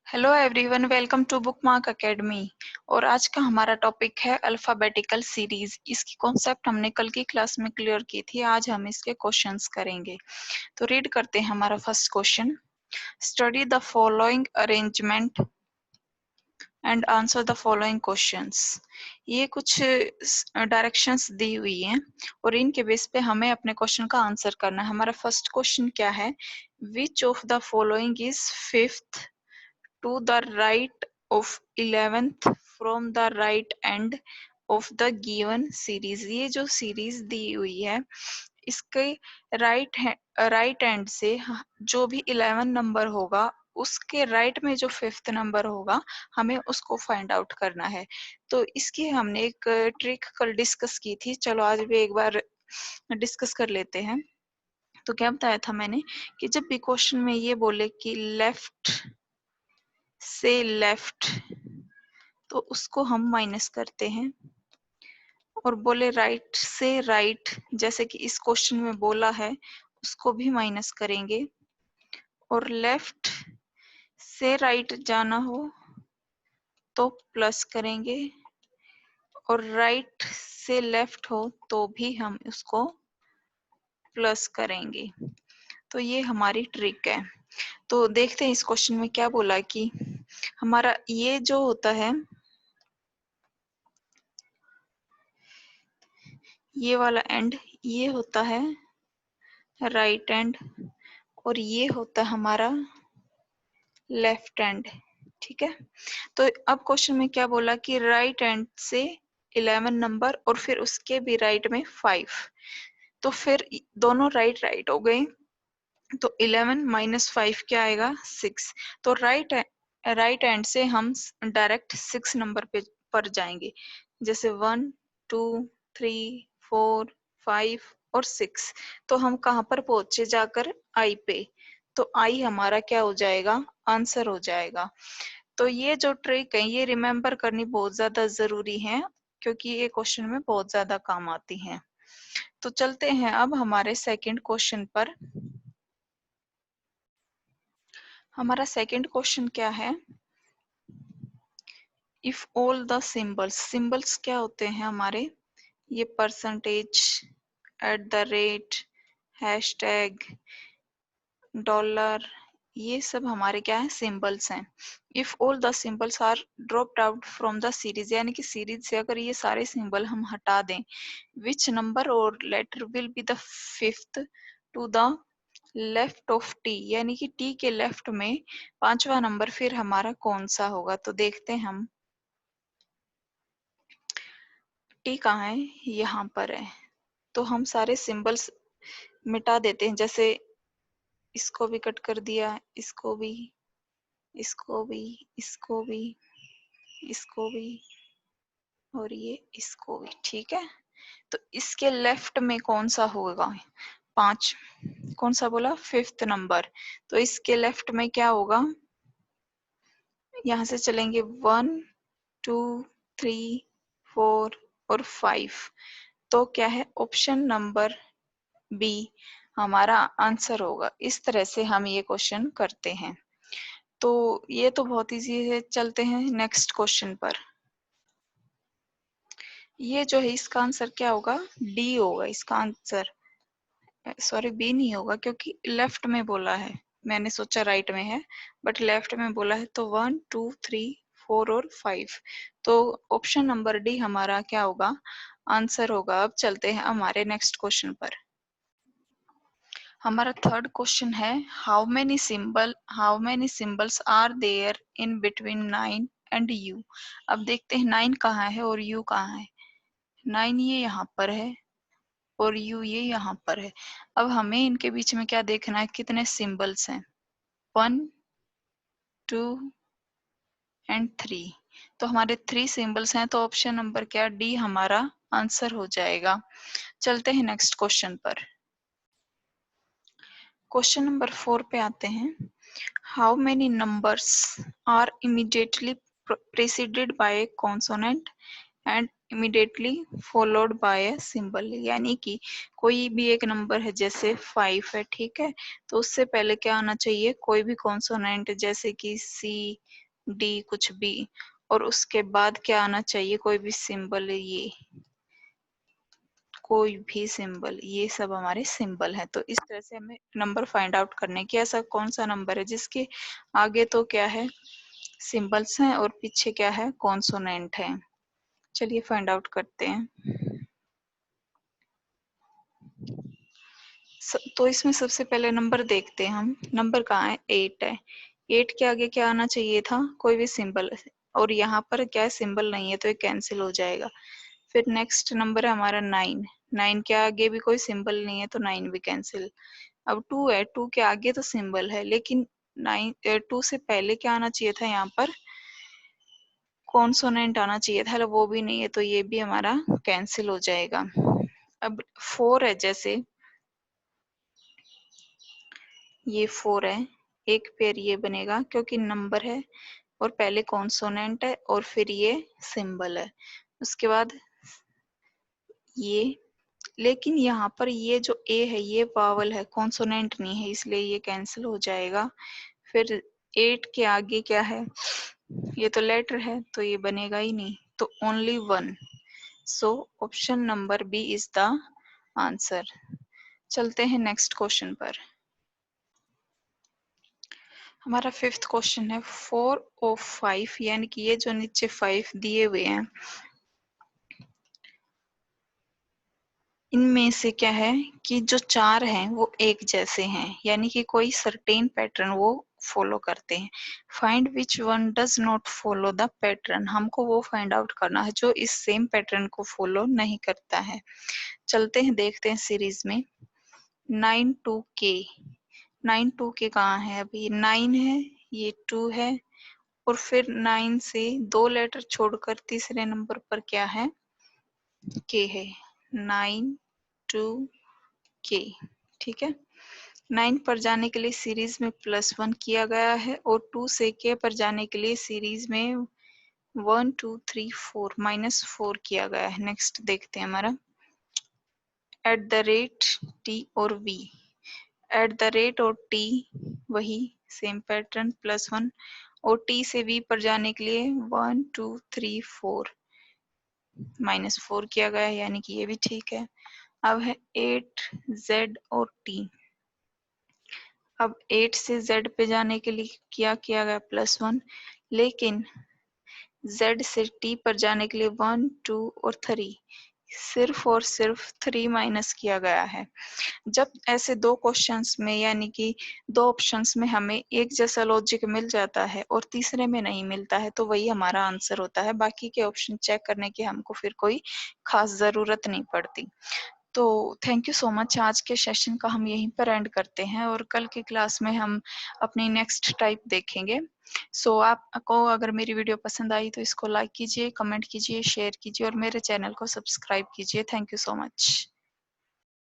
Hello everyone, welcome to Bookmark Academy. और आज का हमारा टॉपिक है अल्फाबेटिकल सीरीज। इसकी कॉन्सेप्ट हमने कल की क्लास में क्लियर की थी। आज हम इसके क्वेश्चंस करेंगे। तो रीड करते हैं हमारा first question. Study the following arrangement and answer the following questions. ये कुछ डायरेक्शंस दी हुई हैं और इनके बेस पे हमें अपने क्वेश्चन का आंसर करना है। हमारा फर्स्ट क्वेश्चन क्या है? Which of the following is fifth to the right of 11th from the right end of the given series। ये जो सीरीज दी हुई है इसके राइट एंड से जो भी 11 नंबर होगा उसके राइट में जो फिफ्थ नंबर होगा हमें उसको फाइंड आउट करना है। तो इसकी हमने एक ट्रिक कल डिस्कस की थी। चलो आज भी एक बार डिस्कस कर लेते हैं। तो क्या बताया था मैंने कि जब भी क्वेश्चन में ये बोले कि लेफ्ट से लेफ्ट तो उसको हम माइनस करते हैं, और बोले राइट से राइट जैसे कि इस क्वेश्चन में बोला है उसको भी माइनस करेंगे, और लेफ्ट से राइट जाना हो तो प्लस करेंगे, और राइट से लेफ्ट हो तो भी हम उसको प्लस करेंगे। तो ये हमारी ट्रिक है। तो देखते हैं इस क्वेश्चन में क्या बोला कि हमारा ये जो होता है ये वाला एंड ये होता है राइट एंड, और ये होता है हमारा लेफ्ट एंड। ठीक है। तो अब क्वेश्चन में क्या बोला कि राइट एंड से 11 नंबर और फिर उसके भी राइट में 5। तो फिर दोनों राइट राइट हो गए। तो 11 माइनस 5 क्या आएगा? 6। तो राइट एंड से हम डायरेक्ट 6 नंबर पे पर जाएंगे। जैसे 1 2 3 4 5 और 6। तो हम कहाँ पर पहुंचे जाकर? आई पे। तो आई हमारा क्या हो जाएगा? आंसर हो जाएगा। तो ये जो ट्रिक है ये रिमेम्बर करनी बहुत ज्यादा जरूरी है, क्योंकि ये क्वेश्चन में बहुत ज्यादा काम आती हैं। तो चलते हैं अब हमारे सेकंड क्वेश्चन पर। हमारा सेकंड क्वेश्चन क्या है? इफ ऑल द सिंबल्स क्या होते हैं हमारे? ये percentage, at the rate, hashtag, dollar, ये सब हमारे क्या है? सिंबल्स हैं। If all the symbols are dropped out from the series, यानी कि सीरीज से अगर ये सारे सिंबल हम हटा दें, विच नंबर और letter will be the fifth to the left of T, यानी कि टी के लेफ्ट में पांचवा नंबर फिर हमारा कौन सा होगा? तो देखते हैं हम। टी कहाँ है? यहाँ पर है। तो हम सारे सिंबल्स मिटा देते हैं। जैसे इसको भी कट कर दिया, इसको भी, इसको भी, इसको भी, इसको भी, और ये इसको भी। ठीक है। तो इसके लेफ्ट में कौन सा होगा? 5। कौन सा बोला? Fifth number. तो इसके लेफ्ट में क्या होगा? यहाँ से चलेंगे 1 2 3 4 और 5। तो क्या है? ऑप्शन नंबर बी हमारा आंसर होगा। इस तरह से हम ये क्वेश्चन करते हैं। तो ये तो बहुत इजी है। चलते हैं नेक्स्ट क्वेश्चन पर। ये जो है इसका आंसर क्या होगा? डी होगा इसका आंसर। सॉरी, बी नहीं होगा क्योंकि लेफ्ट में बोला है। मैंने सोचा राइट में है, बट लेफ्ट में बोला है। तो 1 2 3 4 और 5। तो ऑप्शन नंबर डी हमारा क्या होगा? आंसर होगा। अब चलते हैं हमारे नेक्स्ट क्वेश्चन पर। हमारा थर्ड क्वेश्चन है how many symbols are there in between 9 and U. अब देखते हैं 9 कहाँ है और यू कहाँ है। 9 ये यहाँ पर है और यू ये यहाँ पर है। अब हमें इनके बीच में क्या देखना है? कितने सिंबल्स हैं? 1 2 एंड 3। तो हमारे 3 सिंबल्स हैं। तो ऑप्शन नंबर क्या? डी हमारा आंसर हो जाएगा। चलते हैं नेक्स्ट क्वेश्चन पर। क्वेश्चन नंबर 4 पे आते हैं। How many numbers are immediately preceded by a consonant and immediately followed by a symbol, यानी कि कोई भी एक नंबर है जैसे 5 है, ठीक है, तो उससे पहले क्या आना चाहिए, कोई भी कॉन्सोनेंट जैसे कि सी डी कुछ भी, और उसके बाद क्या आना चाहिए, कोई भी सिंबल, ये कोई भी सिंबल, ये सब हमारे सिंबल है। तो इस तरह से हमें नंबर फाइंड आउट करने की, ऐसा कौन सा नंबर है जिसके आगे तो क्या है, सिंबल्स हैं और पीछे क्या है, कॉन्सोनेंट है। चलिए फाइंड आउट करते हैं। तो इसमें सबसे पहले नंबर देखते हैं हम, नंबर कहाँ है, 8 है। 8 के आगे क्या आना चाहिए था, कोई भी सिंबल, और यहाँ पर क्या सिंबल नहीं है तो ये कैंसिल हो जाएगा। फिर नेक्स्ट नंबर है हमारा 9। 9 के आगे भी कोई सिंबल नहीं है तो 9 भी कैंसिल। अब 2 है, 2 के आगे तो सिंबल है, लेकिन 2 से पहले क्या आना चाहिए था, यहाँ पर कॉन्सोनेंट आना चाहिए था, वो भी नहीं है तो ये भी हमारा कैंसिल हो जाएगा। अब 4 है, जैसे ये 4 है, एक पेयर ये बनेगा क्योंकि नंबर है और पहले कॉन्सोनेंट है और फिर ये सिंबल है, उसके बाद ये, लेकिन यहाँ पर ये जो ए है ये वावल है, कॉन्सोनेंट नहीं है, इसलिए ये कैंसिल हो जाएगा। फिर 8 के आगे क्या है, ये तो लेटर है तो ये बनेगा ही नहीं, तो only 1। So option number B is the answer. चलते हैं नेक्स्ट क्वेश्चन पर। हमारा 5th क्वेश्चन है 4 और 5, यानी कि ये जो नीचे 5 दिए हुए हैं, इनमें से क्या है कि जो 4 हैं वो एक जैसे हैं, यानी कि कोई सर्टेन पैटर्न वो फॉलो करते हैं। Find which one does not follow the pattern, हमको वो फाइंड आउट करना है जो इस सेम पैटर्न को फॉलो नहीं करता है। चलते हैं देखते हैं सीरीज में। 9 2 के, 9 2 के कहाँ है, अभी 9 है, ये 2 है, और फिर 9 से 2 लेटर छोड़कर तीसरे नंबर पर क्या है, के है। 9 2 के, ठीक है। 9 पर जाने के लिए सीरीज में +1 किया गया है और 2 से के पर जाने के लिए सीरीज में 1 2 3 4 -4 किया गया है। नेक्स्ट देखते हैं हमारा @t और v। @ और t वही सेम पैटर्न, +1, और t से v पर जाने के लिए 1 2 3 4 -4 किया गया है, यानी कि ये भी ठीक है। अब है 8 z और t। अब 8 से z पे जाने के लिए क्या किया गया, +1, लेकिन z से t पर जाने के लिए 1 2 और 3, सिर्फ और सिर्फ 3 माइनस किया गया है। जब ऐसे दो क्वेश्चंस में, यानी कि दो ऑप्शंस में हमें एक जैसा लॉजिक मिल जाता है और तीसरे में नहीं मिलता है तो वही हमारा आंसर होता है, बाकी के ऑप्शन चेक करने की हमको फिर कोई खास जरूरत नहीं पड़ती। तो थैंक यू सो मच। आज के सेशन का हम यहीं पर एंड करते हैं और कल की क्लास में हम अपनी नेक्स्ट टाइप देखेंगे। सो आपको अगर मेरी वीडियो पसंद आई तो इसको लाइक कीजिए, कमेंट कीजिए, शेयर कीजिए और मेरे चैनल को सब्सक्राइब कीजिए। Thank you so much.